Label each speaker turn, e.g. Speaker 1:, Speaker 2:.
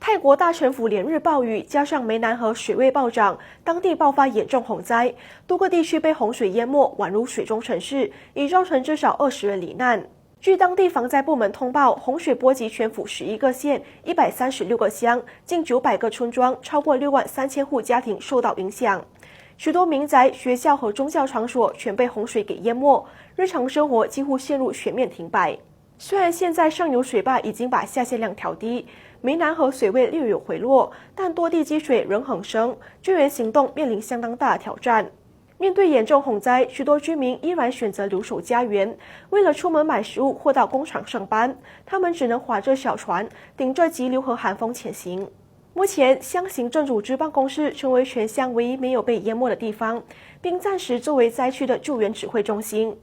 Speaker 1: 泰国大城府连日暴雨，加上湄南河水位暴涨，当地爆发严重洪灾，多个地区被洪水淹没，宛如水中城市，已造成至少20人罹难。据当地防灾部门通报，洪水波及全府11个县、136个乡，近900个村庄，超过6万3千户家庭受到影响。许多民宅、学校和宗教场所全被洪水给淹没，日常生活几乎陷入全面停摆。虽然现在上游水坝已经把下泄量调低，湄南河水位略有回落，但多地积水仍横生，救援行动面临相当大的挑战。面对严重洪灾，许多居民依然选择留守家园。为了出门买食物或到工厂上班，他们只能划着小船，顶着急流和寒风前行。目前，乡行政组织办公室成为全乡唯一没有被淹没的地方，并暂时作为灾区的救援指挥中心。